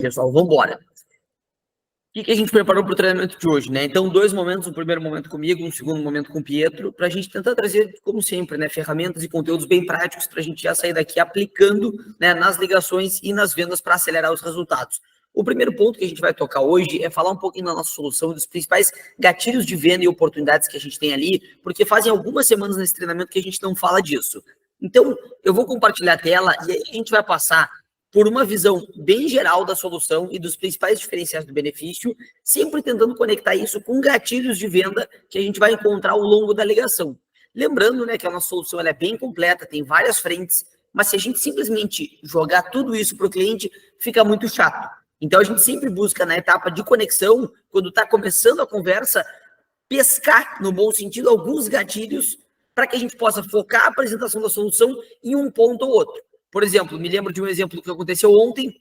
Pessoal, vamos embora. O que a gente preparou para o treinamento de hoje, né? Então, 2 momentos, um primeiro momento comigo, um segundo momento com o Pietro, para a gente tentar trazer, como sempre, né, ferramentas e conteúdos bem práticos para a gente já sair daqui aplicando, né, nas ligações e nas vendas para acelerar os resultados. O primeiro ponto que a gente vai tocar hoje é falar um pouquinho da nossa solução, dos principais gatilhos de venda e oportunidades que a gente tem ali, porque fazem algumas semanas nesse treinamento que a gente não fala disso. Então, eu vou compartilhar a tela e aí a gente vai passar por uma visão bem geral da solução e dos principais diferenciais do benefício, sempre tentando conectar isso com gatilhos de venda que a gente vai encontrar ao longo da ligação. Lembrando, né, que a nossa solução ela é bem completa, tem várias frentes, mas se a gente simplesmente jogar tudo isso para o cliente, fica muito chato. Então, a gente sempre busca, na etapa de conexão, quando está começando a conversa, pescar, no bom sentido, alguns gatilhos para que a gente possa focar a apresentação da solução em um ponto ou outro. Por exemplo, me lembro de um exemplo que aconteceu ontem,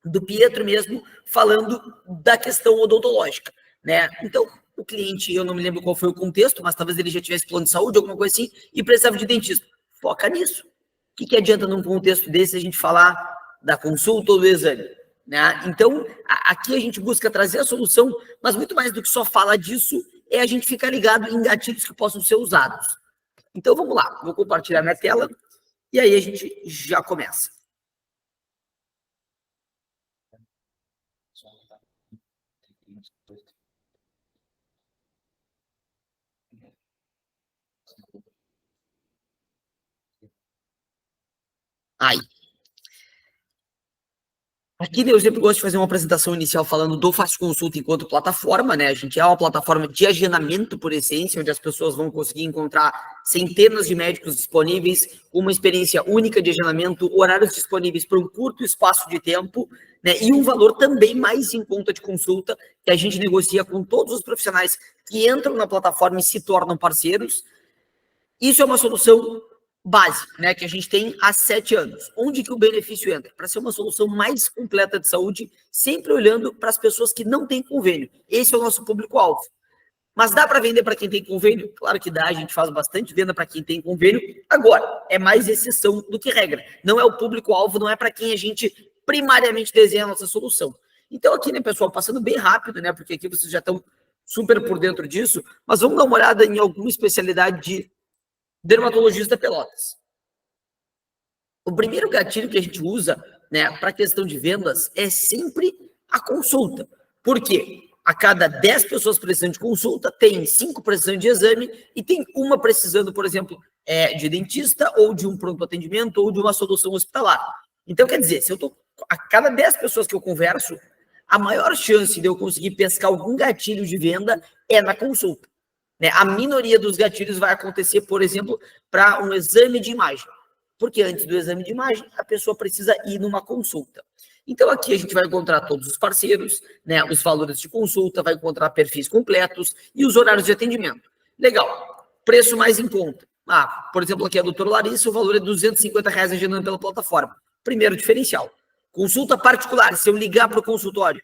do Pietro mesmo, falando da questão odontológica, né? Então, o cliente, eu não me lembro qual foi o contexto, mas talvez ele já tivesse plano de saúde, alguma coisa assim, e precisava de dentista. Foca nisso. O que adianta num contexto desse a gente falar da consulta ou do exame? Né? Então, aqui a gente busca trazer a solução, mas muito mais do que só falar disso, é a gente ficar ligado em gatilhos que possam ser usados. Então, vamos lá. Vou compartilhar minha tela. E aí a gente já começa. Aí. Aqui eu sempre gosto de fazer uma apresentação inicial falando do Fácil Consulta enquanto plataforma, né? A gente é uma plataforma de agendamento por essência, onde as pessoas vão conseguir encontrar centenas de médicos disponíveis, uma experiência única de agendamento, horários disponíveis por um curto espaço de tempo, né? E um valor também mais em conta de consulta, que a gente negocia com todos os profissionais que entram na plataforma e se tornam parceiros. Isso é uma solução base, né, que a gente tem há 7 anos. Onde que o benefício entra? Para ser uma solução mais completa de saúde, sempre olhando para as pessoas que não têm convênio. Esse é o nosso público-alvo. Mas dá para vender para quem tem convênio? Claro que dá, a gente faz bastante venda para quem tem convênio. Agora, é mais exceção do que regra. Não é o público-alvo, não é para quem a gente primariamente desenha a nossa solução. Então aqui, né, pessoal, passando bem rápido, né, porque aqui vocês já estão super por dentro disso, mas vamos dar uma olhada em alguma especialidade de dermatologista Pelotas. O primeiro gatilho que a gente usa, né, para a questão de vendas é sempre a consulta. Por quê? A cada 10 pessoas precisando de consulta, tem 5 precisando de exame e tem uma precisando, por exemplo, de dentista ou de um pronto atendimento ou de uma solução hospitalar. Então, quer dizer, se eu tô, a cada 10 pessoas que eu converso, a maior chance de eu conseguir pescar algum gatilho de venda é na consulta. Né? A minoria dos gatilhos vai acontecer, por exemplo, para um exame de imagem. Porque antes do exame de imagem, a pessoa precisa ir numa consulta. Então, aqui a gente vai encontrar todos os parceiros, né, os valores de consulta, vai encontrar perfis completos e os horários de atendimento. Legal. Preço mais em conta. Por exemplo, aqui a doutora Larissa, o valor é R$250 agendando pela plataforma. Primeiro diferencial. Consulta particular, se eu ligar para o consultório,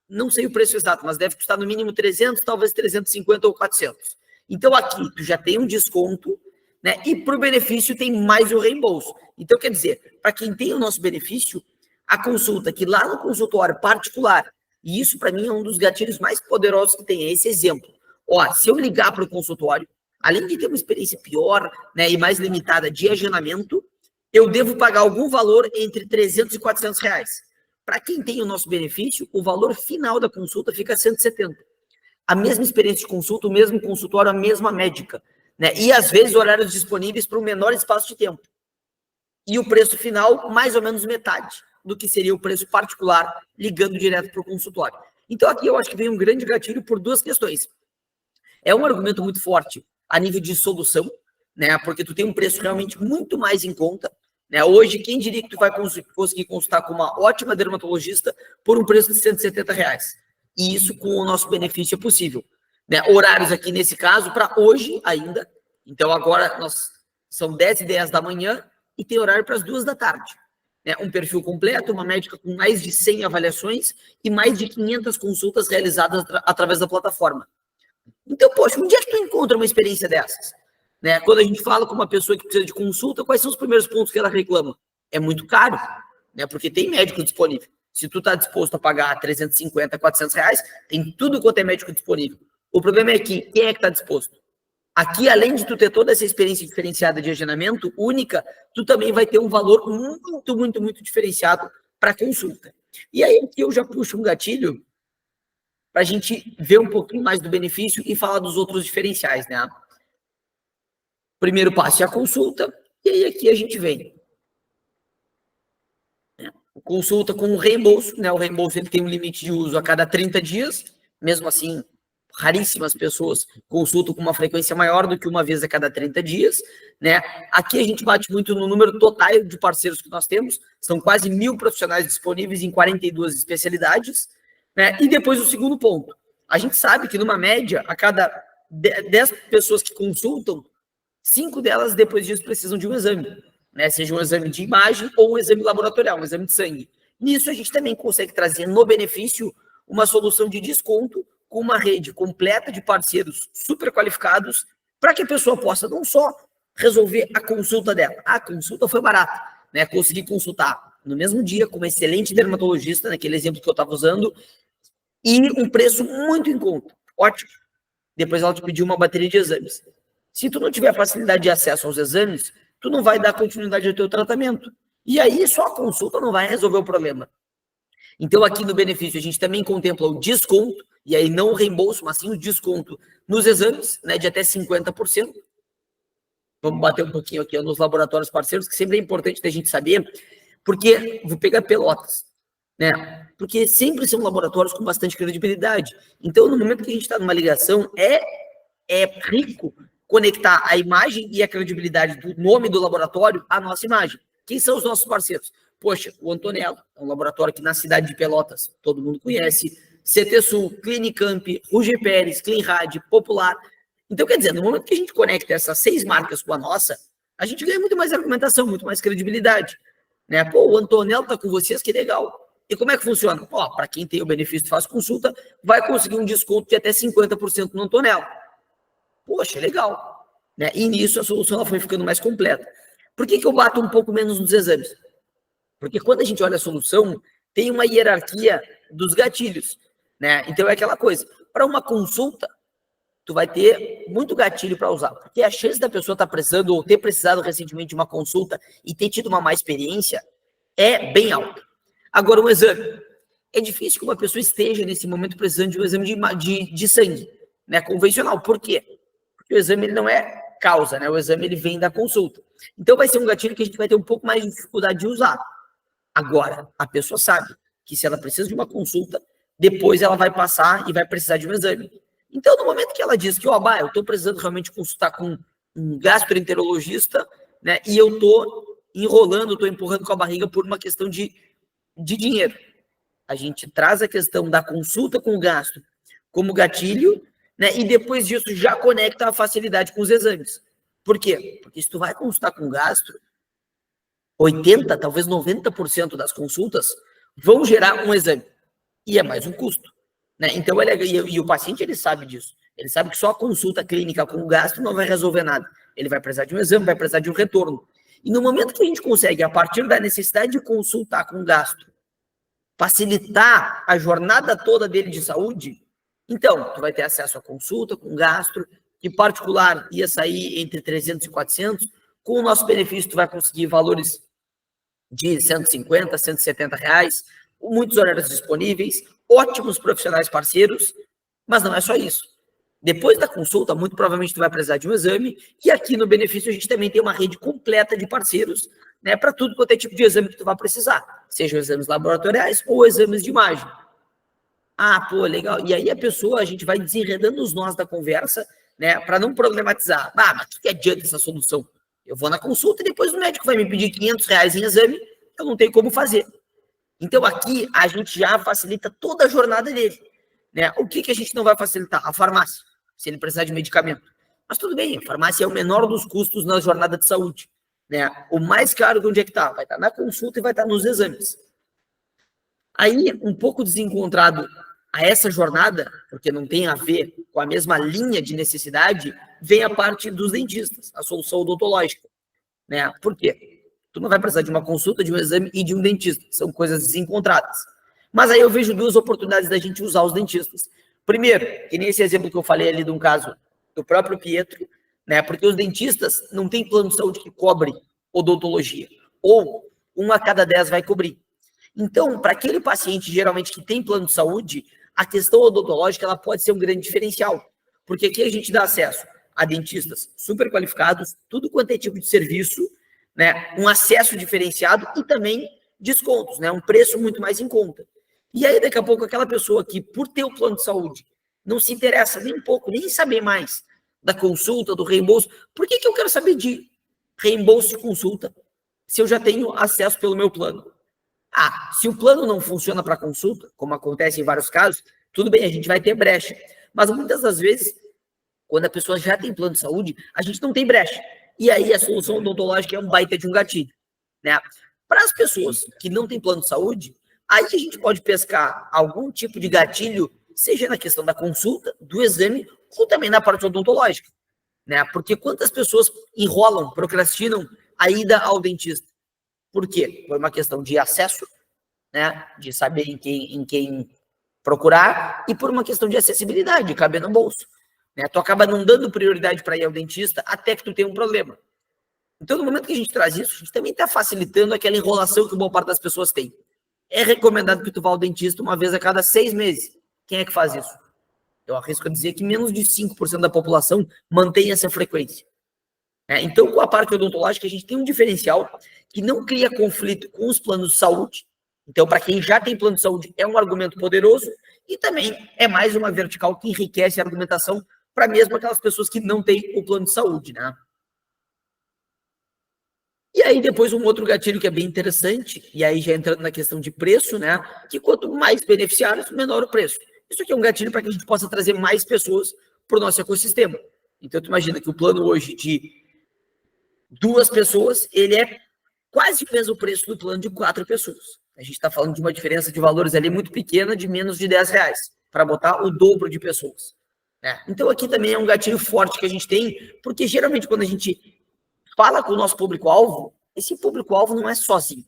não sei o preço exato, mas deve custar no mínimo 300, talvez 350 ou 400. Então, aqui, tu já tem um desconto, né? E para o benefício tem mais o reembolso. Então, quer dizer, para quem tem o nosso benefício, a consulta que lá no consultório particular, e isso para mim é um dos gatilhos mais poderosos que tem, é esse exemplo. Ó, se eu ligar para o consultório, além de ter uma experiência pior, né, e mais limitada de agendamento, eu devo pagar algum valor entre 300 e 400 reais. Para quem tem o nosso benefício, o valor final da consulta fica 170. A mesma experiência de consulta, o mesmo consultório, a mesma médica, né? E às vezes horários disponíveis para um menor espaço de tempo. E o preço final, mais ou menos metade do que seria o preço particular, ligando direto para o consultório. Então aqui eu acho que vem um grande gatilho por 2 questões. É um argumento muito forte a nível de solução, né? Porque tu tem um preço realmente muito mais em conta. Né? Hoje, quem diria que tu vai conseguir consultar com uma ótima dermatologista por um preço de R$170? E isso com o nosso benefício é possível. Né? Horários aqui nesse caso para hoje ainda. Então agora são 10h10 da manhã e tem horário para as 2 da tarde. Né? Um perfil completo, uma médica com mais de 100 avaliações e mais de 500 consultas realizadas através da plataforma. Então, poxa, onde é que tu encontra uma experiência dessas? Né? Quando a gente fala com uma pessoa que precisa de consulta, quais são os primeiros pontos que ela reclama? É muito caro, né? Porque tem médico disponível. Se tu tá disposto a pagar 350, 400 reais, tem tudo quanto é médico disponível. O problema é que quem é que tá disposto? Aqui, além de tu ter toda essa experiência diferenciada de agendamento única, tu também vai ter um valor muito, muito, muito diferenciado para consulta. E aí aqui eu já puxo um gatilho para a gente ver um pouquinho mais do benefício e falar dos outros diferenciais, né? Primeiro passo é a consulta, e aí aqui a gente vem. Consulta com o reembolso, né? O reembolso ele tem um limite de uso a cada 30 dias, mesmo assim, raríssimas pessoas consultam com uma frequência maior do que uma vez a cada 30 dias, né? Aqui a gente bate muito no número total de parceiros que nós temos, são quase 1.000 profissionais disponíveis em 42 especialidades, né? E depois o segundo ponto, a gente sabe que numa média, a cada 10 pessoas que consultam, 5 delas depois disso precisam de um exame, né? Seja um exame de imagem ou um exame laboratorial, um exame de sangue. Nisso a gente também consegue trazer no benefício uma solução de desconto com uma rede completa de parceiros super qualificados para que a pessoa possa não só resolver a consulta dela. A consulta foi barata, né? Consegui consultar no mesmo dia com uma excelente dermatologista, naquele exemplo que eu estava usando, e um preço muito em conta. Ótimo. Depois ela te pediu uma bateria de exames. Se tu não tiver facilidade de acesso aos exames, tu não vai dar continuidade ao teu tratamento. E aí só a consulta não vai resolver o problema. Então aqui no benefício a gente também contempla o desconto, e aí não o reembolso, mas sim o desconto nos exames, né, de até 50%. Vamos bater um pouquinho aqui nos laboratórios parceiros, que sempre é importante da gente saber, porque vou pegar Pelotas, né? Porque sempre são laboratórios com bastante credibilidade. Então, no momento que a gente está numa ligação, é rico conectar a imagem e a credibilidade do nome do laboratório à nossa imagem. Quem são os nossos parceiros? Poxa, o Antonello, é um laboratório que na cidade de Pelotas todo mundo conhece, CT Sul, Clinicamp, Ruge Pérez, Clinrad, Popular. Então, quer dizer, no momento que a gente conecta essas 6 marcas com a nossa, a gente ganha muito mais argumentação, muito mais credibilidade. Né? Pô, o Antonello tá com vocês, que legal. E como é que funciona? Para quem tem o benefício faz consulta, vai conseguir um desconto de até 50% no Antonello. Poxa, legal. Né? E nisso a solução ela foi ficando mais completa. Por que eu bato um pouco menos nos exames? Porque quando a gente olha a solução, tem uma hierarquia dos gatilhos. Né? Então é aquela coisa, para uma consulta, tu vai ter muito gatilho para usar, porque a chance da pessoa estar precisando ou ter precisado recentemente de uma consulta e ter tido uma má experiência é bem alta. Agora, um exame. É difícil que uma pessoa esteja nesse momento precisando de um exame de sangue, né, convencional. Por quê? Porque o exame ele não é causa, né? O exame ele vem da consulta. Então vai ser um gatilho que a gente vai ter um pouco mais de dificuldade de usar. Agora, a pessoa sabe que se ela precisa de uma consulta, depois ela vai passar e vai precisar de um exame. Então, no momento que ela diz que, eu estou precisando realmente consultar com um gastroenterologista, né, e eu estou enrolando, estou empurrando com a barriga por uma questão de dinheiro. A gente traz a questão da consulta com o gastro como gatilho, né, e depois disso já conecta a facilidade com os exames. Por quê? Porque se tu vai consultar com o gastro, 80%, talvez 90% das consultas vão gerar um exame. E é mais um custo. Né? Então, e o paciente ele sabe disso. Ele sabe que só a consulta clínica com o gastro não vai resolver nada. Ele vai precisar de um exame, vai precisar de um retorno. E no momento que a gente consegue, a partir da necessidade de consultar com o gastro, facilitar a jornada toda dele de saúde, então, tu vai ter acesso à consulta com gastro, que particular ia sair entre 300 e 400, com o nosso benefício tu vai conseguir valores de 150, 170 reais, muitos horários disponíveis, ótimos profissionais parceiros, mas não é só isso. Depois da consulta, muito provavelmente tu vai precisar de um exame, e aqui no benefício a gente também tem uma rede completa de parceiros, né, para tudo quanto é tipo de exame que tu vai precisar, sejam exames laboratoriais ou exames de imagem. Pô, legal. E aí a pessoa, a gente vai desenredando os nós da conversa, né, para não problematizar. Mas o que adianta essa solução? Eu vou na consulta e depois o médico vai me pedir 500 reais em exame, eu não tenho como fazer. Então aqui a gente já facilita toda a jornada dele. Né? O que a gente não vai facilitar? A farmácia, se ele precisar de medicamento. Mas tudo bem, a farmácia é o menor dos custos na jornada de saúde. Né? O mais caro de onde é que está? Vai estar na consulta e vai estar nos exames. Aí, um pouco desencontrado a essa jornada, porque não tem a ver com a mesma linha de necessidade, vem a parte dos dentistas, a solução odontológica. Né? Por quê? Tu não vai precisar de uma consulta, de um exame e de um dentista. São coisas desencontradas. Mas aí eu vejo duas oportunidades da gente usar os dentistas. Primeiro, que nem esse exemplo que eu falei ali de um caso do próprio Pietro, né? Porque os dentistas não têm plano de saúde que cobre odontologia. Ou 1 a cada 10 vai cobrir. Então, para aquele paciente, geralmente, que tem plano de saúde, a questão odontológica ela pode ser um grande diferencial. Porque aqui a gente dá acesso a dentistas super qualificados, tudo quanto é tipo de serviço, né? Um acesso diferenciado e também descontos, né? Um preço muito mais em conta. E aí, daqui a pouco, aquela pessoa que, por ter o plano de saúde, não se interessa nem um pouco, nem saber mais da consulta, do reembolso. Por que eu quero saber de reembolso e consulta se eu já tenho acesso pelo meu plano? Ah, se o plano não funciona para consulta, como acontece em vários casos, tudo bem, a gente vai ter brecha. Mas muitas das vezes, quando a pessoa já tem plano de saúde, a gente não tem brecha. E aí a solução odontológica é um baita de um gatilho, né? Para as pessoas que não têm plano de saúde, aí a gente pode pescar algum tipo de gatilho, seja na questão da consulta, do exame, ou também na parte odontológica, né? Porque quantas pessoas enrolam, procrastinam a ida ao dentista? Por quê? Por uma questão de acesso, né? De saber em quem procurar, e por uma questão de acessibilidade, de caber no bolso. Né? Tu acaba não dando prioridade para ir ao dentista até que tu tenha um problema. Então, no momento que a gente traz isso, a gente também está facilitando aquela enrolação que boa parte das pessoas tem. É recomendado que tu vá ao dentista uma vez a cada 6 meses. Quem é que faz isso? Eu arrisco a dizer que menos de 5% da população mantém essa frequência. Então, com a parte odontológica, a gente tem um diferencial que não cria conflito com os planos de saúde. Então, para quem já tem plano de saúde, é um argumento poderoso e também é mais uma vertical que enriquece a argumentação para mesmo aquelas pessoas que não têm o plano de saúde, né? E aí, depois, um outro gatilho que é bem interessante, e aí já entrando na questão de preço, né? Que quanto mais beneficiários, menor o preço. Isso aqui é um gatilho para que a gente possa trazer mais pessoas para o nosso ecossistema. Então, tu imagina que o plano hoje de 2 pessoas, ele é quase o mesmo preço do plano de 4 pessoas. A gente está falando de uma diferença de valores ali muito pequena, de menos de R$10, para botar o dobro de pessoas. Então, aqui também é um gatilho forte que a gente tem, porque geralmente quando a gente fala com o nosso público-alvo, esse público-alvo não é sozinho.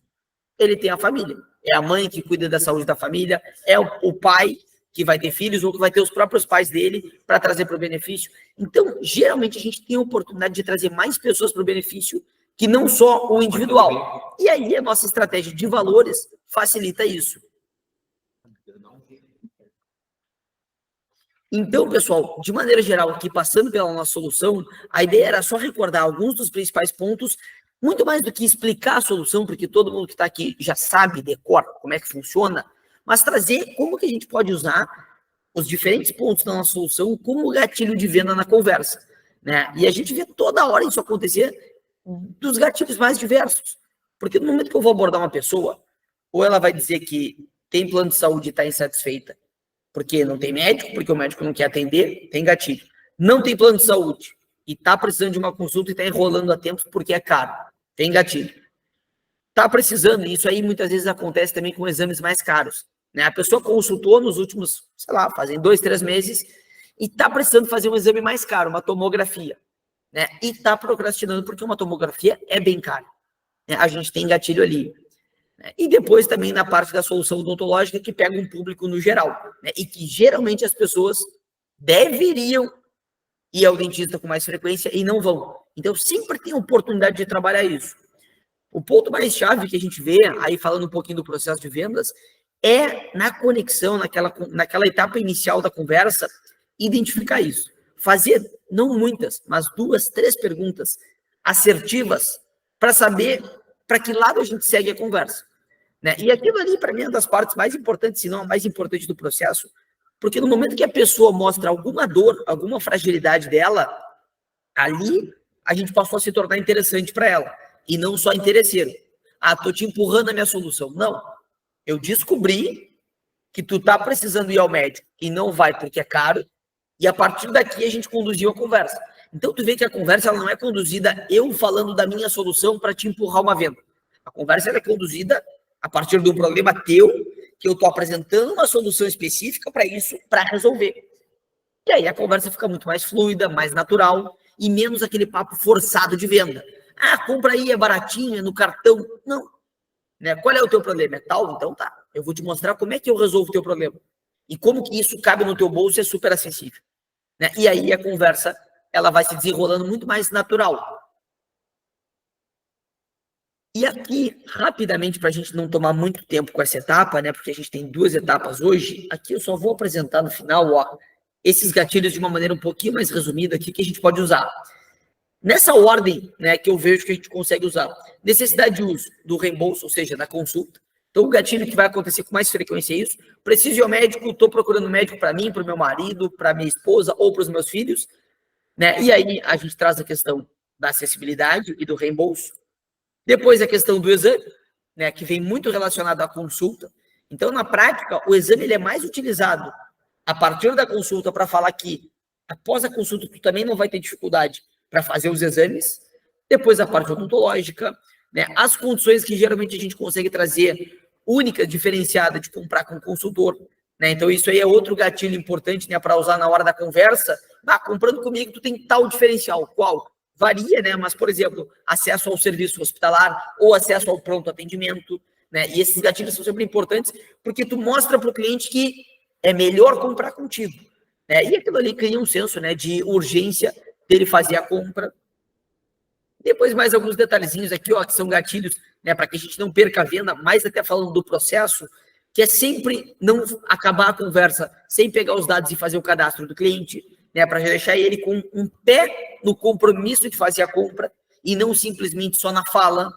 Ele tem a família. É a mãe que cuida da saúde da família, é o pai que vai ter filhos ou que vai ter os próprios pais dele para trazer para o benefício. Então, geralmente, a gente tem a oportunidade de trazer mais pessoas para o benefício que não só o individual. E aí, a nossa estratégia de valores facilita isso. Então, pessoal, de maneira geral, aqui passando pela nossa solução, a ideia era só recordar alguns dos principais pontos, muito mais do que explicar a solução, porque todo mundo que está aqui já sabe, decora como é que funciona, mas trazer como que a gente pode usar os diferentes pontos da nossa solução como gatilho de venda na conversa. Né? E a gente vê toda hora isso acontecer dos gatilhos mais diversos. Porque no momento que eu vou abordar uma pessoa, ou ela vai dizer que tem plano de saúde e está insatisfeita, porque não tem médico, porque o médico não quer atender, tem gatilho. Não tem plano de saúde e está precisando de uma consulta e está enrolando a tempos porque é caro, tem gatilho. Está precisando, e isso aí muitas vezes acontece também com exames mais caros. Né? A pessoa consultou nos últimos, sei lá, fazem 2, 3 meses e está precisando fazer um exame mais caro, uma tomografia. Né? E está procrastinando porque uma tomografia é bem cara. Né? A gente tem gatilho ali. E depois também na parte da solução odontológica que pega um público no geral, né? E que geralmente as pessoas deveriam ir ao dentista com mais frequência e não vão. Então sempre tem oportunidade de trabalhar isso. O ponto mais chave que a gente vê, aí falando um pouquinho do processo de vendas, é na conexão, naquela etapa inicial da conversa, identificar isso. Fazer, não muitas, mas 2, 3 perguntas assertivas para saber para que lado a gente segue a conversa. Né? E aquilo ali, para mim, é uma das partes mais importantes, se não a mais importante do processo, porque no momento que a pessoa mostra alguma dor, alguma fragilidade dela, ali a gente passou a se tornar interessante para ela, e não só interesseiro. Ah, tô te empurrando a minha solução. Não, eu descobri que tu tá precisando ir ao médico e não vai porque é caro, e a partir daqui a gente conduziu a conversa. Então, tu vê que a conversa ela não é conduzida eu falando da minha solução para te empurrar uma venda. A conversa ela é conduzida a partir de um problema teu, que eu estou apresentando uma solução específica para isso, para resolver. E aí a conversa fica muito mais fluida, mais natural, e menos aquele papo forçado de venda. Ah, compra aí, é baratinho, é no cartão. Não. Né? Qual é o teu problema? É tal? Então tá. Eu vou te mostrar como é que eu resolvo o teu problema. E como que isso cabe no teu bolso e é super acessível. Né? E aí a conversa ela vai se desenrolando muito mais natural. E aqui, rapidamente, para a gente não tomar muito tempo com essa etapa, né? Porque a gente tem 2 etapas hoje, aqui eu só vou apresentar no final, ó, esses gatilhos de uma maneira um pouquinho mais resumida aqui que a gente pode usar. Nessa ordem, né, que eu vejo que a gente consegue usar. Necessidade de uso do reembolso, ou seja, da consulta. Então, o gatilho que vai acontecer com mais frequência é isso. Preciso ir ao médico, estou procurando médico para mim, para o meu marido, para minha esposa ou para os meus filhos. Né? E aí a gente traz a questão da acessibilidade e do reembolso. Depois a questão do exame, né, que vem muito relacionado à consulta. Então, na prática, o exame ele é mais utilizado a partir da consulta para falar que após a consulta tu também não vai ter dificuldade para fazer os exames. Depois a parte odontológica, né, as condições que geralmente a gente consegue trazer única, diferenciada de comprar com o consultor. Né? Então, isso aí é outro gatilho importante, né, para usar na hora da conversa. Comprando comigo, tu tem tal diferencial. Qual? Varia, né? Mas, por exemplo, acesso ao serviço hospitalar ou acesso ao pronto atendimento, né? E esses gatilhos são sempre importantes porque tu mostra para o cliente que é melhor comprar contigo, né? E aquilo ali cria um senso, né, de urgência dele fazer a compra. Depois mais alguns detalhezinhos aqui, ó, que são gatilhos, né, para que a gente não perca a venda, mais até falando do processo, que é sempre não acabar a conversa sem pegar os dados e fazer o cadastro do cliente, né, para deixar ele com um pé no compromisso de fazer a compra e não simplesmente só na fala.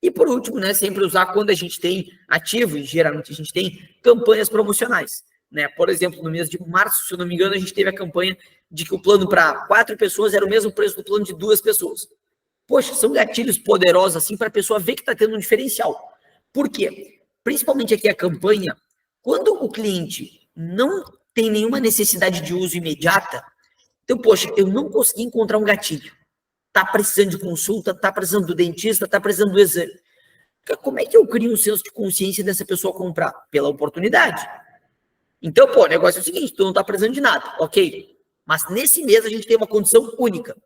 E por último, né, sempre usar quando a gente tem ativo, e geralmente a gente tem campanhas promocionais. Né? Por exemplo, no mês de março, se eu não me engano, a gente teve a campanha de que o plano para 4 pessoas era o mesmo preço do plano de 2 pessoas. Poxa, são gatilhos poderosos assim para a pessoa ver que está tendo um diferencial. Por quê? Principalmente aqui a campanha, quando o cliente não tem nenhuma necessidade de uso imediata, então, poxa, eu não consegui encontrar um gatilho. Está precisando de consulta, está precisando do dentista, está precisando do exame. Como é que eu crio um senso de consciência dessa pessoa comprar? Pela oportunidade. Então, pô, o negócio é o seguinte, tu não está precisando de nada, ok? Mas nesse mês a gente tem uma condição única.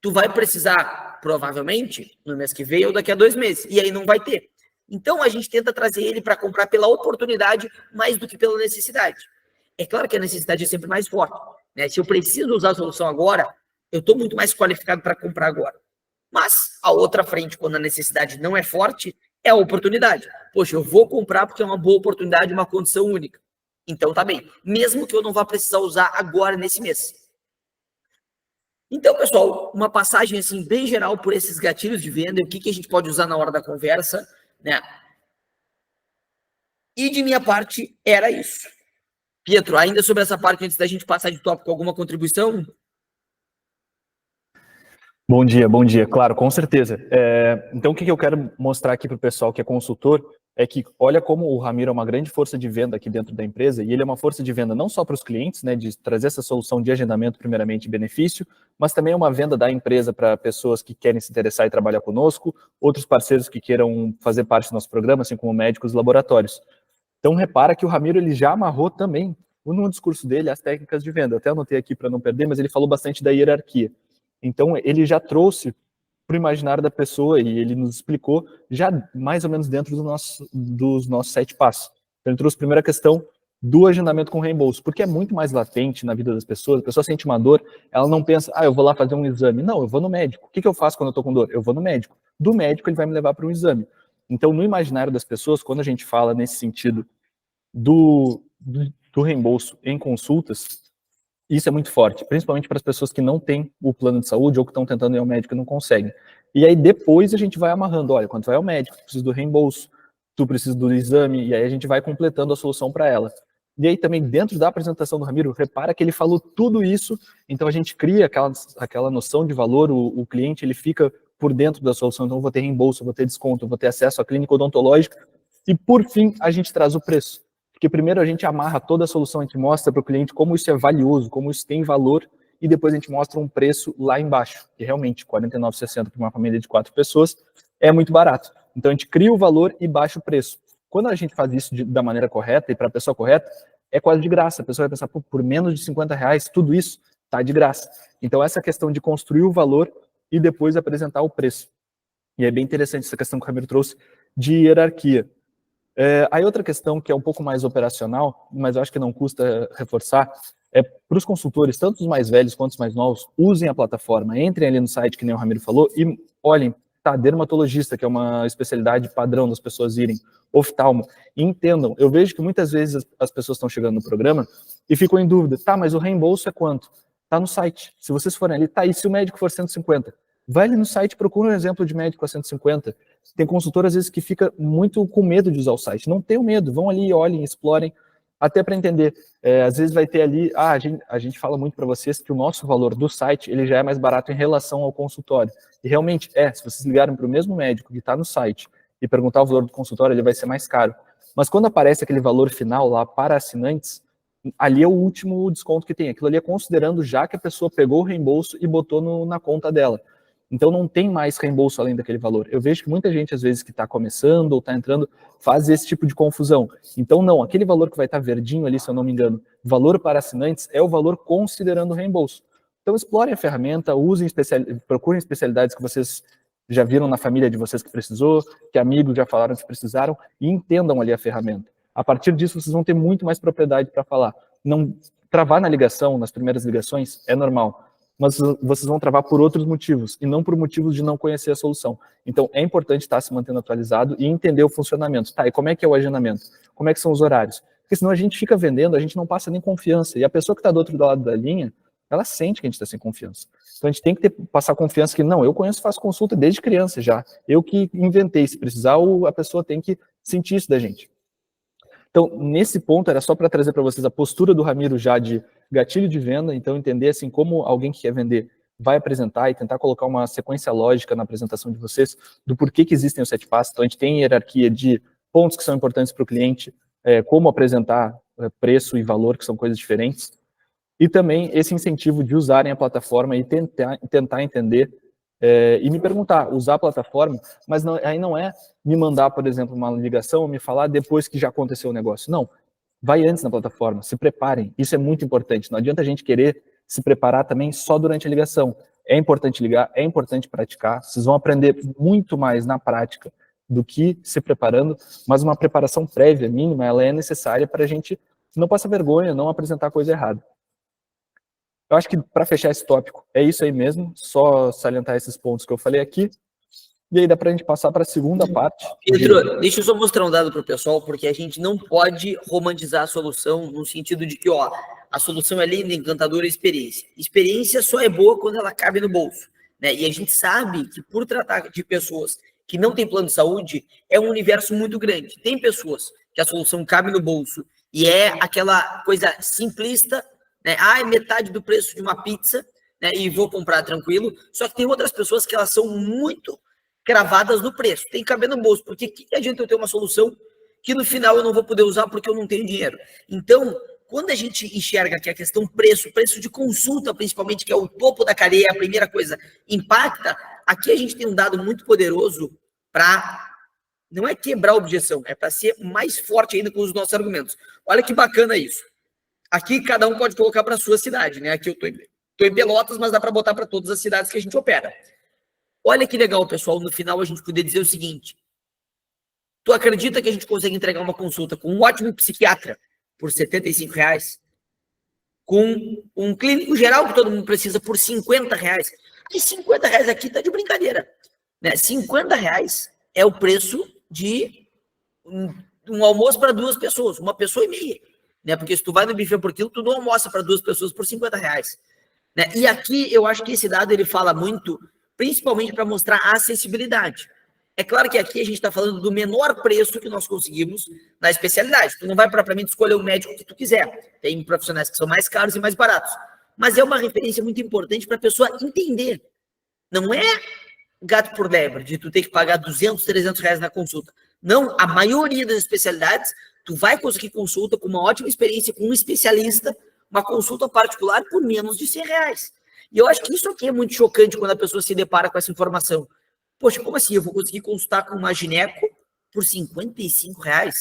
Tu vai precisar, provavelmente, no mês que vem ou daqui a 2 meses, e aí não vai ter. Então, a gente tenta trazer ele para comprar pela oportunidade mais do que pela necessidade. É claro que a necessidade é sempre mais forte. Né? Se eu preciso usar a solução agora, eu estou muito mais qualificado para comprar agora. Mas a outra frente, quando a necessidade não é forte, é a oportunidade. Poxa, eu vou comprar porque é uma boa oportunidade, uma condição única. Então tá bem, mesmo que eu não vá precisar usar agora nesse mês. Então, pessoal, uma passagem assim bem geral por esses gatilhos de venda, o que a gente pode usar na hora da conversa, né? E de minha parte era isso. Pietro, ainda sobre essa parte, antes da gente passar de tópico, alguma contribuição? Bom dia. Claro, com certeza. Então, o que eu quero mostrar aqui para o pessoal que é consultor é que olha como o Ramiro é uma grande força de venda aqui dentro da empresa, e ele é uma força de venda não só para os clientes, né, de trazer essa solução de agendamento primeiramente benefício, mas também é uma venda da empresa para pessoas que querem se interessar e trabalhar conosco, outros parceiros que queiram fazer parte do nosso programa, assim como médicos e laboratórios. Então, repara que o Ramiro ele já amarrou também, no discurso dele, as técnicas de venda. Eu até anotei aqui para não perder, mas ele falou bastante da hierarquia. Então, ele já trouxe para o imaginário da pessoa e ele nos explicou já mais ou menos dentro dos nossos 7 passos. Então, ele trouxe a primeira questão do agendamento com reembolso, porque é muito mais latente na vida das pessoas. A pessoa sente uma dor, ela não pensa, eu vou lá fazer um exame. Não, eu vou no médico. O que eu faço quando eu estou com dor? Eu vou no médico. Do médico, ele vai me levar para um exame. Então, no imaginário das pessoas, quando a gente fala nesse sentido do reembolso em consultas, isso é muito forte, principalmente para as pessoas que não têm o plano de saúde ou que estão tentando ir ao médico e não conseguem. E aí depois a gente vai amarrando, olha, quando tu vai ao médico, tu precisa do reembolso, tu precisa do exame, e aí a gente vai completando a solução para ela. E aí também dentro da apresentação do Ramiro, repara que ele falou tudo isso, então a gente cria aquela noção de valor, o cliente ele fica por dentro da solução, então eu vou ter reembolso, eu vou ter desconto, eu vou ter acesso à clínica odontológica, e por fim a gente traz o preço. Porque primeiro a gente amarra toda a solução, a gente mostra para o cliente como isso é valioso, como isso tem valor, e depois a gente mostra um preço lá embaixo, que realmente R$ 49,60 para uma família de 4 pessoas é muito barato. Então a gente cria o valor e baixa o preço. Quando a gente faz isso da maneira correta e para a pessoa correta, é quase de graça. A pessoa vai pensar, por menos de R$ 50, tudo isso está de graça. Então essa questão de construir o valor e depois apresentar o preço. E é bem interessante essa questão que o Ramiro trouxe de hierarquia. Aí outra questão que é um pouco mais operacional, mas eu acho que não custa reforçar, é para os consultores, tanto os mais velhos quanto os mais novos, usem a plataforma, entrem ali no site, que nem o Ramiro falou, e olhem, tá, dermatologista, que é uma especialidade padrão das pessoas irem, oftalmo, e entendam. Eu vejo que muitas vezes as pessoas estão chegando no programa e ficam em dúvida, tá, mas o reembolso é quanto? Tá no site. Se vocês forem ali, tá, e se o médico for 150? Vai ali no site, procura um exemplo de médico a 150. Tem consultor, às vezes, que fica muito com medo de usar o site. Não tenham medo, vão ali, olhem, explorem, até para entender. Às vezes vai ter ali, a gente fala muito para vocês que o nosso valor do site, ele já é mais barato em relação ao consultório. E realmente se vocês ligarem para o mesmo médico que está no site e perguntar o valor do consultório, ele vai ser mais caro. Mas quando aparece aquele valor final lá para assinantes, ali é o último desconto que tem. Aquilo ali é considerando já que a pessoa pegou o reembolso e botou na conta dela. Então não tem mais reembolso além daquele valor. Eu vejo que muita gente, às vezes, que está começando ou está entrando, faz esse tipo de confusão. Então não, aquele valor que vai estar verdinho ali, se eu não me engano, valor para assinantes, é o valor considerando o reembolso. Então explorem a ferramenta, procurem especialidades que vocês já viram na família de vocês que precisou, que amigos já falaram que precisaram, e entendam ali a ferramenta. A partir disso, vocês vão ter muito mais propriedade para falar. Não travar na ligação, nas primeiras ligações, é normal, mas vocês vão travar por outros motivos, e não por motivos de não conhecer a solução. Então, é importante estar se mantendo atualizado e entender o funcionamento. Tá, e como é que é o agendamento? Como é que são os horários? Porque senão a gente fica vendendo, a gente não passa nem confiança, e a pessoa que está do outro lado da linha, ela sente que a gente está sem confiança. Então, a gente tem que passar confiança que, não, eu conheço, faço consulta desde criança já, eu que inventei, se precisar, a pessoa tem que sentir isso da gente. Então, nesse ponto, era só para trazer para vocês a postura do Ramiro já de gatilho de venda, então entender assim como alguém que quer vender vai apresentar e tentar colocar uma sequência lógica na apresentação de vocês do porquê que existem os 7 passos. Então, a gente tem hierarquia de pontos que são importantes para o cliente, como apresentar preço e valor, que são coisas diferentes, e também esse incentivo de usarem a plataforma e tentar entender e me perguntar, usar a plataforma, mas aí não é me mandar, por exemplo, uma ligação ou me falar depois que já aconteceu o negócio. Não, vai antes na plataforma, se preparem, isso é muito importante. Não adianta a gente querer se preparar também só durante a ligação. É importante ligar, é importante praticar, vocês vão aprender muito mais na prática do que se preparando, mas uma preparação prévia, mínima, ela é necessária para a gente não passar vergonha, não apresentar coisa errada. Eu acho que para fechar esse tópico, é isso aí mesmo, só salientar esses pontos que eu falei aqui, e aí dá para a gente passar para a segunda parte. Pedro, deixa eu só mostrar um dado para o pessoal, porque a gente não pode romantizar a solução no sentido de que, a solução é linda, encantadora, experiência. Experiência só é boa quando ela cabe no bolso, né? E a gente sabe que por tratar de pessoas que não têm plano de saúde, é um universo muito grande. Tem pessoas que a solução cabe no bolso e é aquela coisa simplista, né? É metade do preço de uma pizza, né? E vou comprar tranquilo. Só que tem outras pessoas que elas são muito cravadas no preço, tem que caber no bolso, porque que adianta eu ter uma solução que no final eu não vou poder usar porque eu não tenho dinheiro? Então, quando a gente enxerga que a questão preço de consulta principalmente, que é o topo da cadeia, a primeira coisa, impacta, aqui a gente tem um dado muito poderoso para, não é quebrar a objeção, é para ser mais forte ainda com os nossos argumentos. Olha que bacana isso. Aqui cada um pode colocar para a sua cidade, né? Aqui eu estou em Pelotas, mas dá para botar para todas as cidades que a gente opera. Olha que legal, pessoal, no final a gente poder dizer o seguinte: tu acredita que a gente consegue entregar uma consulta com um ótimo psiquiatra por R$75, com um clínico geral que todo mundo precisa por R$50? E R$50 aqui tá de brincadeira, né? R$50 é o preço de um almoço para 2 pessoas, 1,5 pessoa, né? Porque se tu vai no buffet por quilo, tu não almoça para 2 pessoas por R$50, né? E aqui eu acho que esse dado ele fala muito, principalmente para mostrar a acessibilidade. É claro que aqui a gente está falando do menor preço que nós conseguimos na especialidade. Tu não vai propriamente escolher o médico que tu quiser. Tem profissionais que são mais caros e mais baratos. Mas é uma referência muito importante para a pessoa entender. Não é gato por lebre, de tu ter que pagar R$200, R$300 na consulta. Não, a maioria das especialidades, tu vai conseguir consulta com uma ótima experiência com um especialista, uma consulta particular por menos de R$100. E eu acho que isso aqui é muito chocante quando a pessoa se depara com essa informação. Poxa, como assim? Eu vou conseguir consultar com uma gineco por R$55?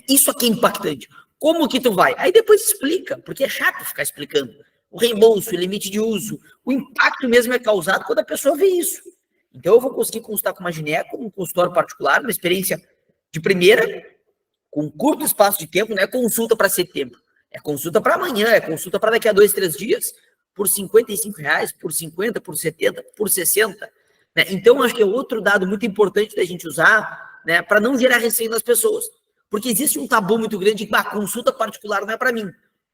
Isso aqui é impactante. Como que tu vai? Aí depois explica, porque é chato ficar explicando. O reembolso, o limite de uso, o impacto mesmo é causado quando a pessoa vê isso. Então eu vou conseguir consultar com uma gineco, num consultório particular, uma experiência de primeira, com curto espaço de tempo, não é consulta para setembro, é consulta para amanhã, é consulta para daqui a 2, 3 dias, por R$ 55, por 50, por 70, por 60. Né? Então, acho que é outro dado muito importante da gente usar, né, para não gerar receio nas pessoas. Porque existe um tabu muito grande de que a consulta particular não é para mim.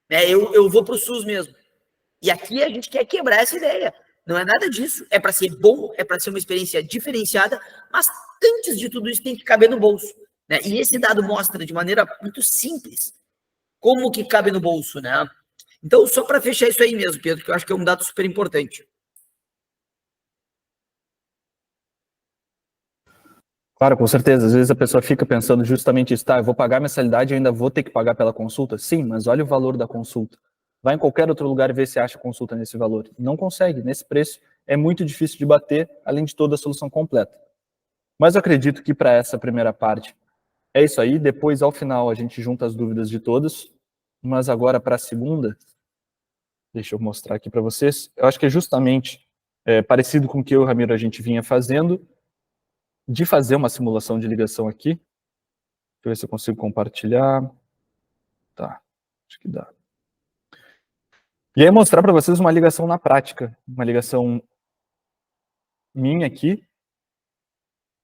Né? Eu vou para o SUS mesmo. E aqui a gente quer quebrar essa ideia. Não é nada disso. É para ser bom, é para ser uma experiência diferenciada, mas antes de tudo isso tem que caber no bolso. Né? E esse dado mostra de maneira muito simples como que cabe no bolso, né? Então, só para fechar isso aí mesmo, Pedro, que eu acho que é um dado super importante. Claro, com certeza. Às vezes a pessoa fica pensando justamente isso, tá, eu vou pagar a mensalidade e ainda vou ter que pagar pela consulta? Sim, mas olha o valor da consulta. Vai em qualquer outro lugar e vê se acha consulta nesse valor. Não consegue, nesse preço é muito difícil de bater, além de toda a solução completa. Mas eu acredito que para essa primeira parte é isso aí. Depois, ao final, a gente junta as dúvidas de todos. Mas agora, para a segunda, deixa eu mostrar aqui para vocês. Eu acho que é justamente parecido com o que eu e o Ramiro a gente vinha fazendo, de fazer uma simulação de ligação aqui. Deixa eu ver se eu consigo compartilhar. Tá, acho que dá. E aí mostrar para vocês uma ligação na prática, uma ligação minha aqui,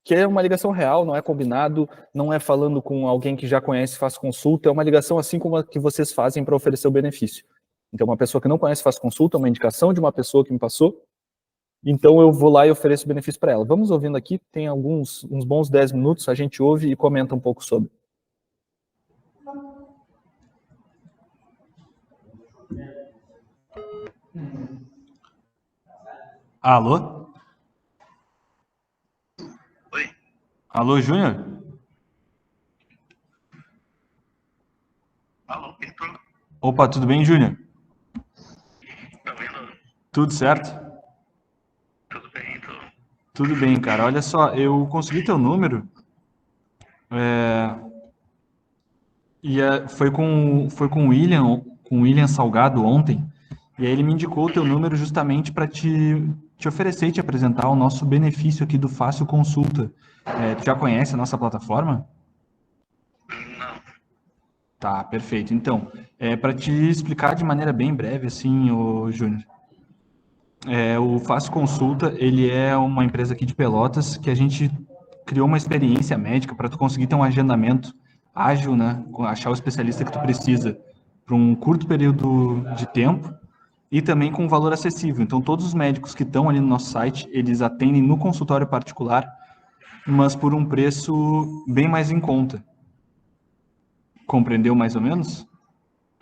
que é uma ligação real, não é combinado, não é falando com alguém que já conhece e faz consulta, é uma ligação assim como a que vocês fazem para oferecer o benefício. Então, uma pessoa que não conhece faz consulta, uma indicação de uma pessoa que me passou, então eu vou lá e ofereço o benefício para ela. Vamos ouvindo aqui, tem uns bons 10 minutos, a gente ouve e comenta um pouco sobre. Alô? Oi? Alô, Júnior? Alô, Pedro? Opa, tudo bem, Júnior? Tá vendo? Tudo certo? Tudo bem, tudo. Tudo bem, cara. Olha só, eu consegui teu número foi com o William Salgado ontem, e aí ele me indicou o teu número justamente para te oferecer e te apresentar o nosso benefício aqui do Fácil Consulta. Tu já conhece a nossa plataforma? Não. Tá, perfeito. Então, para te explicar de maneira bem breve, assim, ô Júnior, o Fácil Consulta, ele é uma empresa aqui de Pelotas que a gente criou uma experiência médica para tu conseguir ter um agendamento ágil, né? Achar o especialista que tu precisa para um curto período de tempo e também com um valor acessível. Então, todos os médicos que estão ali no nosso site, eles atendem no consultório particular, mas por um preço bem mais em conta. Compreendeu mais ou menos?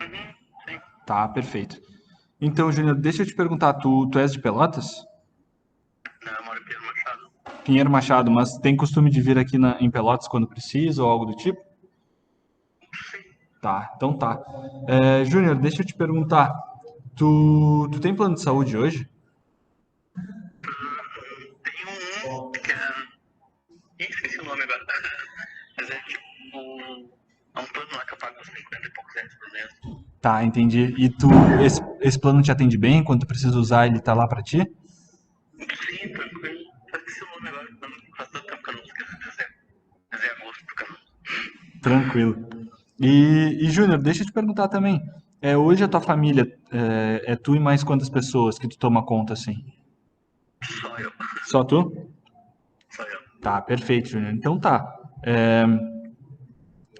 Sim. Tá, perfeito. Então, Júnior, deixa eu te perguntar, tu és de Pelotas? Não, eu moro em Pedro Machado. Pinheiro Machado, mas tem costume de vir aqui em Pelotas quando precisa ou algo do tipo? Sim. Tá, então tá. Júnior, deixa eu te perguntar, tu tem plano de saúde hoje? Tem um que é... esqueci o nome agora. Mas é tipo... É um plano lá que eu pago uns 50 e poucos reais por mês. Tá, entendi. E esse plano te atende bem? Quando tu precisa usar, ele tá lá pra ti? Sim, tranquilo. Só esqueci o nome agora. Faz tanto tempo que eu não esqueço de dizer. Mas é agosto do canal. Tranquilo. E Júnior, deixa eu te perguntar também. Hoje a tua família, é tu e mais quantas pessoas que tu toma conta, assim? Só eu. Só tu? Só eu. Tá, perfeito, Júnior. Então tá.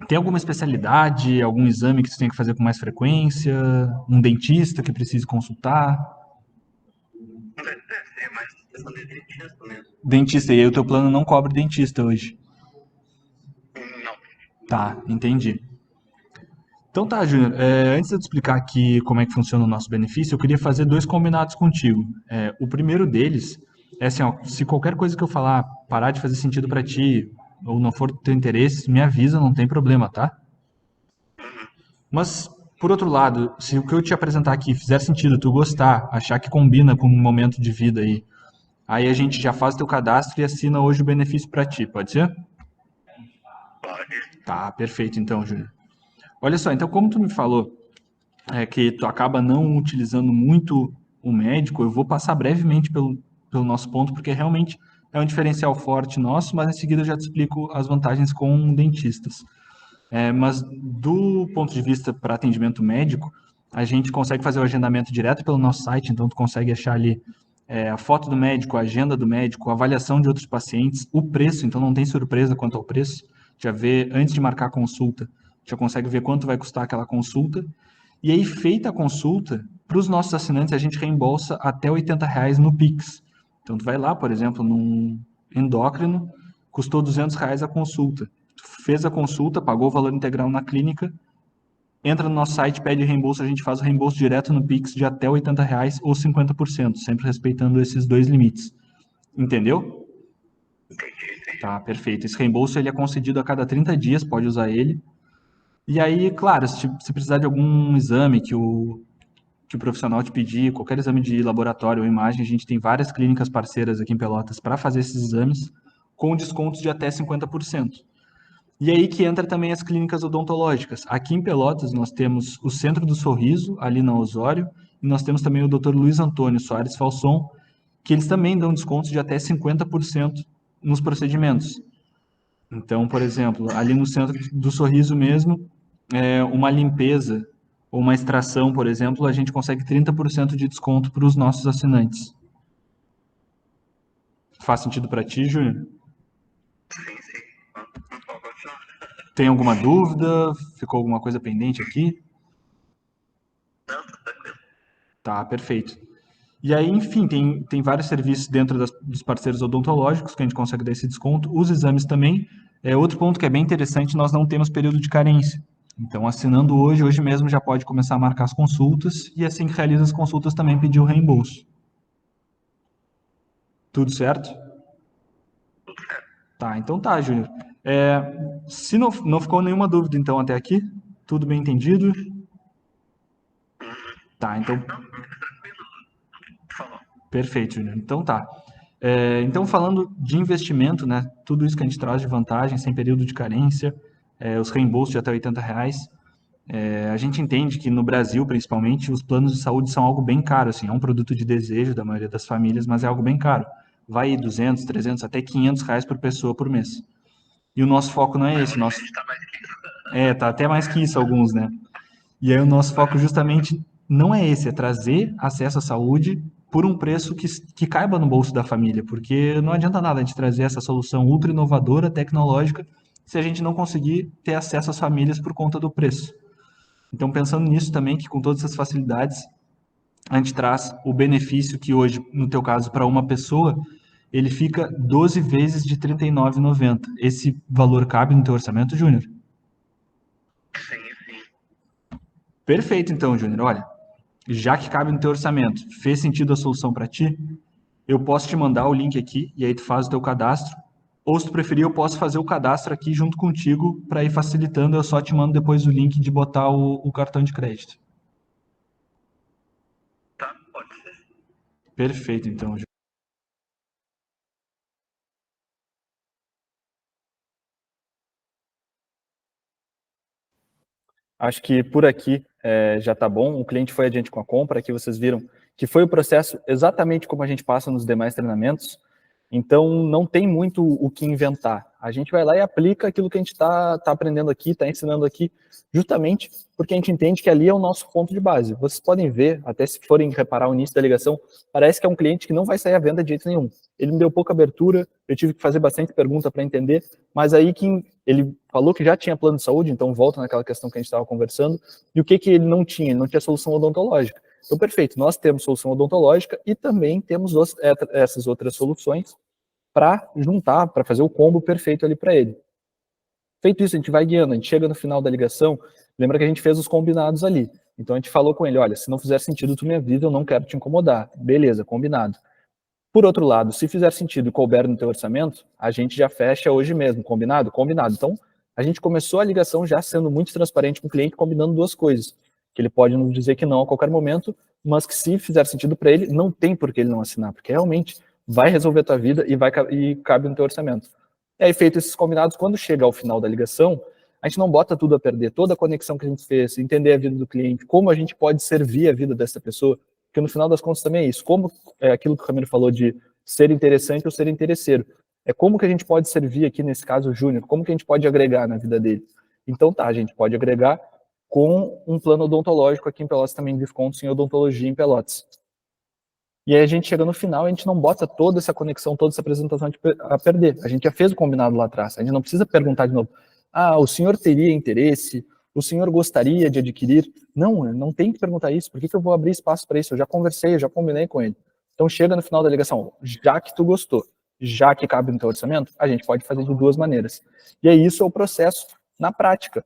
Tem alguma especialidade, algum exame que tu tem que fazer com mais frequência? Um dentista que precise consultar? É mais questão de dentista mesmo. Dentista, e aí o teu plano não cobre dentista hoje? Não. Tá, entendi. Então tá, Júnior, antes de eu te explicar aqui como é que funciona o nosso benefício, eu queria fazer 2 combinados contigo. O primeiro deles é assim, ó, se qualquer coisa que eu falar parar de fazer sentido pra ti, ou não for do teu interesse, me avisa, não tem problema, tá? Mas, por outro lado, se o que eu te apresentar aqui fizer sentido, tu gostar, achar que combina com um momento de vida aí a gente já faz teu cadastro e assina hoje o benefício pra ti, pode ser? Pode. Tá, perfeito então, Júnior. Olha só, então como tu me falou que tu acaba não utilizando muito o médico, eu vou passar brevemente pelo nosso ponto, porque realmente é um diferencial forte nosso, mas em seguida eu já te explico as vantagens com dentistas. Mas do ponto de vista para atendimento médico, a gente consegue fazer o agendamento direto pelo nosso site, então tu consegue achar ali a foto do médico, a agenda do médico, a avaliação de outros pacientes, o preço, então não tem surpresa quanto ao preço, já vê antes de marcar a consulta, já consegue ver quanto vai custar aquela consulta, e aí feita a consulta, para os nossos assinantes a gente reembolsa até R$ 80 no Pix. Então tu vai lá, por exemplo, num endócrino, custou R$ 200 a consulta, tu fez a consulta, pagou o valor integral na clínica, entra no nosso site, pede reembolso, a gente faz o reembolso direto no Pix de até R$ 80 ou 50%, sempre respeitando esses dois limites. Entendeu? Entendi. Tá, perfeito. Esse reembolso ele é concedido a cada 30 dias, pode usar ele. E aí, claro, se precisar de algum exame que o profissional te pedir, qualquer exame de laboratório ou imagem, a gente tem várias clínicas parceiras aqui em Pelotas para fazer esses exames, com descontos de até 50%. E aí que entra também as clínicas odontológicas. Aqui em Pelotas nós temos o Centro do Sorriso, ali na Osório, e nós temos também o Dr. Luiz Antônio Soares Falson, que eles também dão descontos de até 50% nos procedimentos. Então, por exemplo, ali no Centro do Sorriso mesmo, uma limpeza ou uma extração, por exemplo, a gente consegue 30% de desconto para os nossos assinantes. Faz sentido para ti, Júnior? Sim. Não pode continuar. Tem alguma dúvida? Ficou alguma coisa pendente aqui? Não, tá tranquilo. Tá, perfeito. E aí, enfim, tem vários serviços dentro dos parceiros odontológicos que a gente consegue dar esse desconto. Os exames também. Outro ponto que é bem interessante, nós não temos período de carência. Então, assinando hoje mesmo já pode começar a marcar as consultas e assim que realiza as consultas também pedir o reembolso. Tudo certo? Tudo certo. Tá, então tá, Júnior. Se não ficou nenhuma dúvida, então, até aqui, tudo bem entendido? Tá, então... Não, tranquilo. Falou. Perfeito, Júnior. Então tá. Então, falando de investimento, né, tudo isso que a gente traz de vantagem, sem período de carência, os reembolsos de até R$ 80, a gente entende que no Brasil, principalmente, os planos de saúde são algo bem caro, assim, é um produto de desejo da maioria das famílias, mas é algo bem caro. Vai 200, 300, até R$ 500 por pessoa por mês. E o nosso foco não é esse, o nosso... Tá mais que isso. tá até mais que isso alguns, né? E aí o nosso foco justamente não é esse, é trazer acesso à saúde por um preço que caiba no bolso da família, porque não adianta nada a gente trazer essa solução ultra inovadora, tecnológica, se a gente não conseguir ter acesso às famílias por conta do preço. Então, pensando nisso também, que com todas essas facilidades, a gente traz o benefício que hoje, no teu caso, para uma pessoa, ele fica 12 vezes de R$ 39,90. Esse valor cabe no teu orçamento, Júnior? Sim. Perfeito, então, Júnior. Olha, já que cabe no teu orçamento, fez sentido a solução para ti? Eu posso te mandar o link aqui e aí tu faz o teu cadastro. Ou se tu preferir, eu posso fazer o cadastro aqui junto contigo para ir facilitando. Eu só te mando depois o link de botar o cartão de crédito. Tá, pode ser. Perfeito, então, Júnior. Acho que por aqui já está bom. O cliente foi adiante com a compra, aqui vocês viram que foi o processo exatamente como a gente passa nos demais treinamentos. Então, não tem muito o que inventar. A gente vai lá e aplica aquilo que a gente está aprendendo aqui, está ensinando aqui, justamente porque a gente entende que ali é o nosso ponto de base. Vocês podem ver, até se forem reparar o início da ligação, parece que é um cliente que não vai sair à venda de jeito nenhum. Ele me deu pouca abertura, eu tive que fazer bastante pergunta para entender, mas aí que ele falou que já tinha plano de saúde, então volta naquela questão que a gente estava conversando, e o que ele não tinha? Ele não tinha solução odontológica. Então, perfeito, nós temos solução odontológica e também temos essas outras soluções para juntar, para fazer o combo perfeito ali para ele. Feito isso, a gente vai guiando, a gente chega no final da ligação, lembra que a gente fez os combinados ali. Então a gente falou com ele, olha, se não fizer sentido, tu me avisa, eu não quero te incomodar. Beleza, combinado. Por outro lado, se fizer sentido e couber no teu orçamento, a gente já fecha hoje mesmo, combinado? Combinado. Então, a gente começou a ligação já sendo muito transparente com o cliente, combinando duas coisas. Que ele pode nos dizer que não a qualquer momento, mas que se fizer sentido para ele, não tem por que ele não assinar, porque realmente vai resolver a tua vida e cabe no teu orçamento. E aí, feito esses combinados, quando chega ao final da ligação, a gente não bota tudo a perder, toda a conexão que a gente fez, entender a vida do cliente, como a gente pode servir a vida dessa pessoa, porque no final das contas também é isso, como é aquilo que o Ramiro falou de ser interessante ou ser interesseiro, é como que a gente pode servir aqui, nesse caso, o Júnior, como que a gente pode agregar na vida dele. Então tá, a gente pode agregar com um plano odontológico aqui em Pelotas também, descontos em odontologia em Pelotas. E aí a gente chega no final, a gente não bota toda essa conexão, toda essa apresentação a perder. A gente já fez o combinado lá atrás, a gente não precisa perguntar de novo. O senhor teria interesse? O senhor gostaria de adquirir? Não tem que perguntar isso. Por que eu vou abrir espaço para isso? Eu já conversei, eu já combinei com ele. Então chega no final da ligação, já que tu gostou, já que cabe no teu orçamento, a gente pode fazer de duas maneiras. E aí isso é o processo na prática.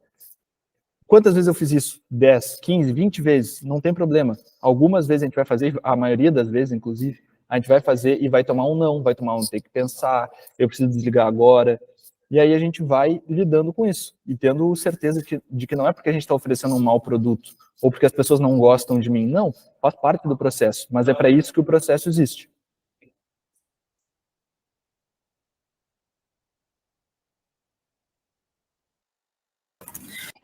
Quantas vezes eu fiz isso? 10, 15, 20 vezes, não tem problema. Algumas vezes a gente vai fazer, a maioria das vezes, inclusive, a gente vai fazer e vai tomar um não, vai tomar um tem que pensar, eu preciso desligar agora. E aí a gente vai lidando com isso e tendo certeza de que não é porque a gente está oferecendo um mau produto ou porque as pessoas não gostam de mim. Não, faz parte do processo, mas é para isso que o processo existe.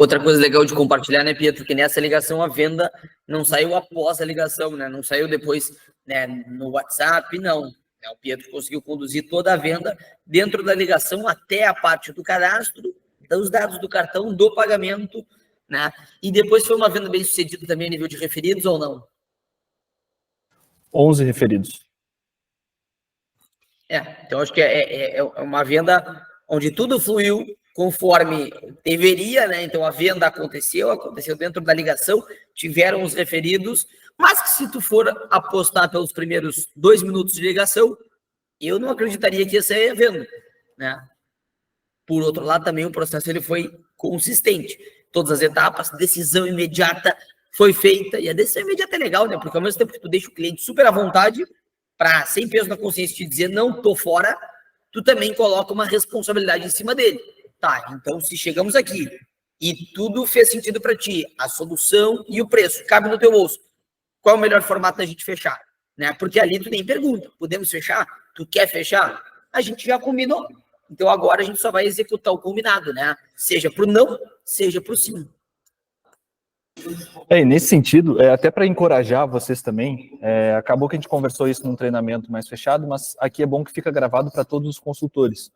Outra coisa legal de compartilhar, né, Pietro, que nessa ligação a venda não saiu após a ligação, né, não saiu depois, né, no WhatsApp, não. O Pietro conseguiu conduzir toda a venda dentro da ligação até a parte do cadastro, dos dados do cartão, do pagamento, né, e depois foi uma venda bem sucedida também a nível de referidos ou não? 11 referidos. Então acho que é uma venda onde tudo fluiu conforme deveria, né? Então a venda aconteceu dentro da ligação, tiveram os referidos, mas que se tu for apostar pelos primeiros 2 minutos de ligação, eu não acreditaria que ia sair a venda, né? Por outro lado, também o processo ele foi consistente. Todas as etapas, decisão imediata foi feita, e a decisão imediata é legal, né? Porque ao mesmo tempo que tu deixa o cliente super à vontade, para sem peso na consciência te dizer não tô fora, tu também coloca uma responsabilidade em cima dele. Tá, então se chegamos aqui e tudo fez sentido para ti, a solução e o preço cabe no teu bolso, qual é o melhor formato da gente fechar? Né? Porque ali tu nem pergunta, podemos fechar? Tu quer fechar? A gente já combinou. Então agora a gente só vai executar o combinado, né? Seja pro não, seja pro sim. Nesse sentido, até para encorajar vocês também, acabou que a gente conversou isso num treinamento mais fechado, mas aqui é bom que fica gravado para todos os consultores.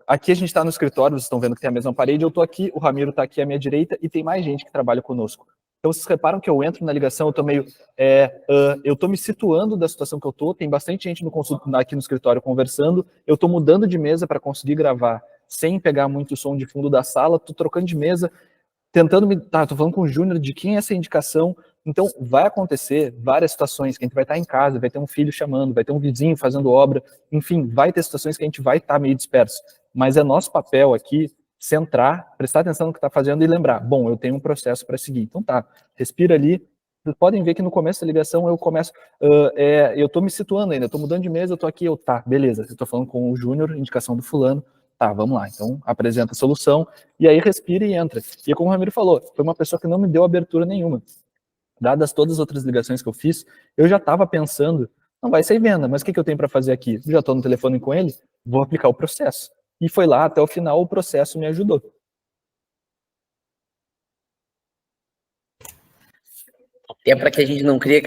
Aqui a gente está no escritório, vocês estão vendo que tem a mesma parede, eu estou aqui, o Ramiro está aqui à minha direita e tem mais gente que trabalha conosco. Então vocês reparam que eu entro na ligação, eu estou meio, eu estou me situando da situação que eu estou, tem bastante gente aqui no escritório conversando, eu estou mudando de mesa para conseguir gravar sem pegar muito som de fundo da sala, estou trocando de mesa, tentando estou falando com o Júnior de quem é essa indicação. Então vai acontecer várias situações que a gente vai estar em casa, vai ter um filho chamando, vai ter um vizinho fazendo obra, enfim, vai ter situações que a gente vai estar meio disperso. Mas é nosso papel aqui centrar, prestar atenção no que está fazendo e lembrar, bom, eu tenho um processo para seguir. Então tá, respira ali. Vocês podem ver que no começo da ligação eu começo, eu estou me situando ainda, estou mudando de mesa, eu estou aqui, tá, beleza, eu estou falando com o Júnior, indicação do fulano, tá, vamos lá, então apresenta a solução, e aí respira e entra. E como o Ramiro falou, foi uma pessoa que não me deu abertura nenhuma. Dadas todas as outras ligações que eu fiz, eu já estava pensando, não vai sair venda, mas o que eu tenho para fazer aqui? Já estou no telefone com ele, vou aplicar o processo. E foi lá, até o final, o processo me ajudou. Até para que a gente não crie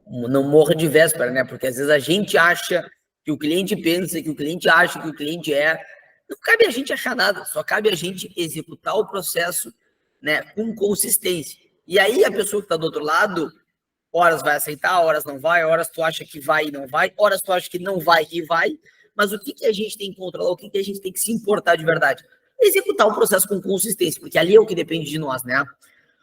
não morra de véspera, né? Porque às vezes a gente acha que o cliente pensa, que o cliente acha que o cliente é. Não cabe a gente achar nada, só cabe a gente executar o processo, né, com consistência. E aí a pessoa que está do outro lado, horas vai aceitar, horas não vai, horas tu acha que vai e não vai, horas tu acha que não vai e vai, mas o que a gente tem que controlar, o que a gente tem que se importar de verdade? Executar o processo com consistência, porque ali é o que depende de nós, né?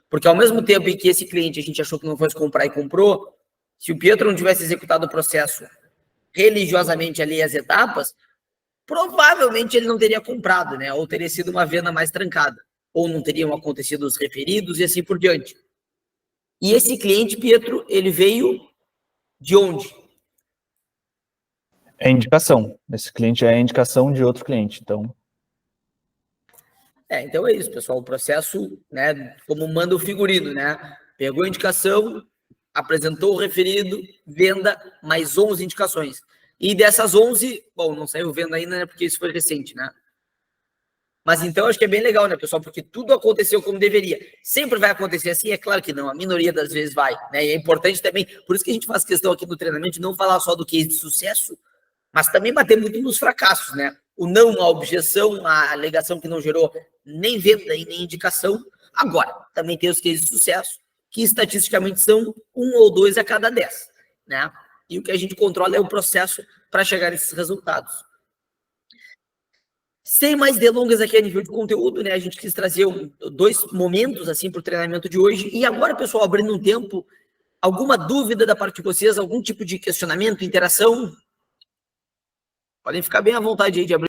Porque ao mesmo tempo em que esse cliente a gente achou que não fosse comprar e comprou, se o Pietro não tivesse executado o processo religiosamente ali as etapas, provavelmente ele não teria comprado, né? Ou teria sido uma venda mais trancada, ou não teriam acontecido os referidos e assim por diante. E esse cliente, Pietro, ele veio de onde? É indicação. Esse cliente é a indicação de outro cliente, então... Então é isso, pessoal. O processo, né, como manda o figurino, né? Pegou a indicação, apresentou o referido, venda, mais 11 indicações. E dessas 11, bom, não saiu venda ainda, né, porque isso foi recente, né? Mas então acho que é bem legal, né, pessoal? Porque tudo aconteceu como deveria. Sempre vai acontecer assim? É claro que não, a minoria das vezes vai, né? E é importante também, por isso que a gente faz questão aqui no treinamento de não falar só do case de sucesso, mas também bater muito nos fracassos, né? O não, a objeção, a alegação que não gerou nem venda e nem indicação. Agora, também tem os cases de sucesso, que estatisticamente são 1 ou 2 a cada 10, né? E o que a gente controla é o processo para chegar a esses resultados. Sem mais delongas aqui a nível de conteúdo, né? A gente quis trazer 2 momentos assim para o treinamento de hoje. E agora, pessoal, abrindo um tempo, alguma dúvida da parte de vocês, algum tipo de questionamento, interação? Podem ficar bem à vontade aí de abrir.